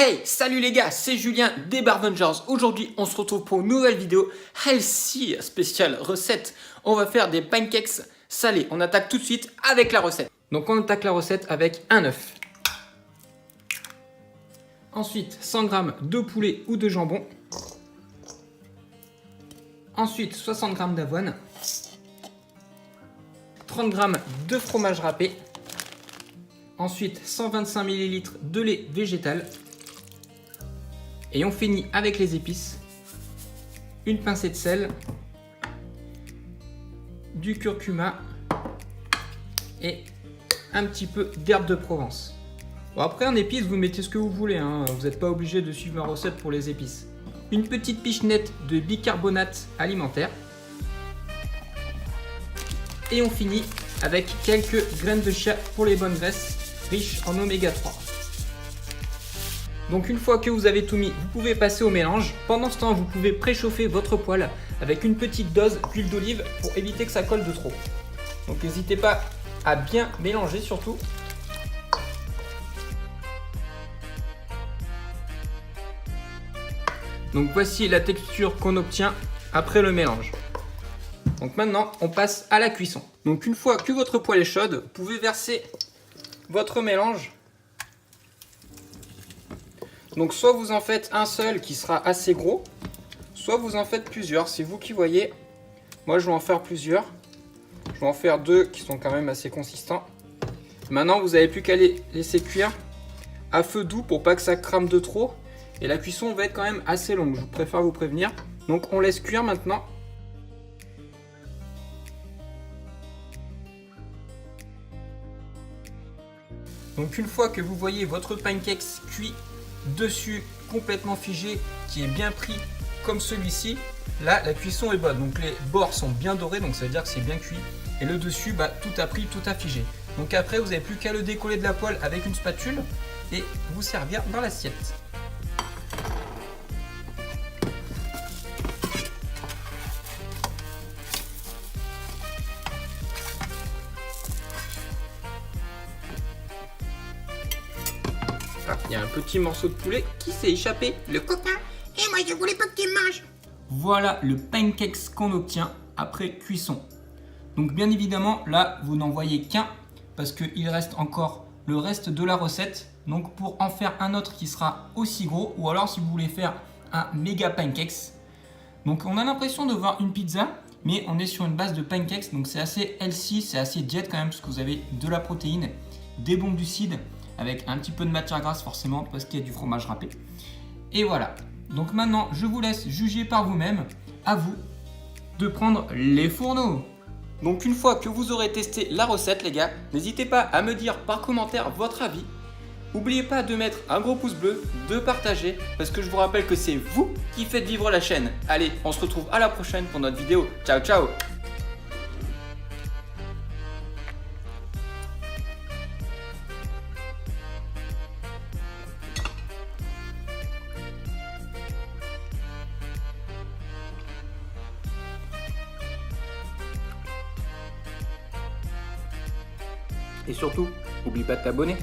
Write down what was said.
Hey, salut les gars, c'est Julien des Barbungers. Aujourd'hui, on se retrouve pour une nouvelle vidéo healthy spéciale recette. On va faire des pancakes salés. On attaque tout de suite avec la recette. Donc on attaque la recette avec un œuf. Ensuite, 100 g de poulet ou de jambon. Ensuite, 60 g d'avoine. 30 g de fromage râpé. Ensuite, 125 ml de lait végétal. Et on finit avec les épices. Une pincée de sel, du curcuma et un petit peu d'herbe de Provence. Bon, après en épices, vous mettez ce que vous voulez, hein. Vous n'êtes pas obligé de suivre ma recette pour les épices. Une petite pichenette de bicarbonate alimentaire. Et on finit avec quelques graines de chia pour les bonnes graisses, riches en oméga 3. Donc une fois que vous avez tout mis, vous pouvez passer au mélange. Pendant ce temps, vous pouvez préchauffer votre poêle avec une petite dose d'huile d'olive pour éviter que ça colle de trop. Donc n'hésitez pas à bien mélanger surtout. Donc voici la texture qu'on obtient après le mélange. Donc maintenant, on passe à la cuisson. Donc une fois que votre poêle est chaude, vous pouvez verser votre mélange. Donc soit vous en faites un seul qui sera assez gros, soit vous en faites plusieurs, c'est vous qui voyez. Moi je vais en faire plusieurs. Je vais en faire deux qui sont quand même assez consistants. Maintenant vous n'avez plus qu'à les laisser cuire à feu doux pour pas que ça crame de trop. Et la cuisson va être quand même assez longue, je préfère vous prévenir. Donc on laisse cuire maintenant. Donc une fois que vous voyez votre pancake cuit dessus, complètement figé, qui est bien pris comme celui-ci, là la cuisson est bonne. Donc les bords sont bien dorés, donc ça veut dire que c'est bien cuit. Et le dessus, tout a pris, tout a figé. Donc après, vous n'avez plus qu'à le décoller de la poêle avec une spatule et vous servir dans l'assiette. Ah, il y a un petit morceau de poulet qui s'est échappé, le copain. Et moi je voulais pas que tu manges. Voilà le pancakes qu'on obtient après cuisson. Donc bien évidemment là vous n'en voyez qu'un parce qu'il reste encore le reste de la recette. Donc pour en faire un autre qui sera aussi gros, ou alors si vous voulez faire un méga pancakes. Donc on a l'impression de voir une pizza, mais on est sur une base de pancakes. Donc c'est assez healthy, c'est assez diète quand même parce que vous avez de la protéine, des bons glucides, avec un petit peu de matière grasse forcément parce qu'il y a du fromage râpé. Et voilà. Donc maintenant, je vous laisse juger par vous-même. À vous de prendre les fourneaux. Donc une fois que vous aurez testé la recette les gars, n'hésitez pas à me dire par commentaire votre avis. N'oubliez pas de mettre un gros pouce bleu, de partager, parce que je vous rappelle que c'est vous qui faites vivre la chaîne. Allez, on se retrouve à la prochaine pour notre vidéo. Ciao ciao. Et surtout, n'oublie pas de t'abonner.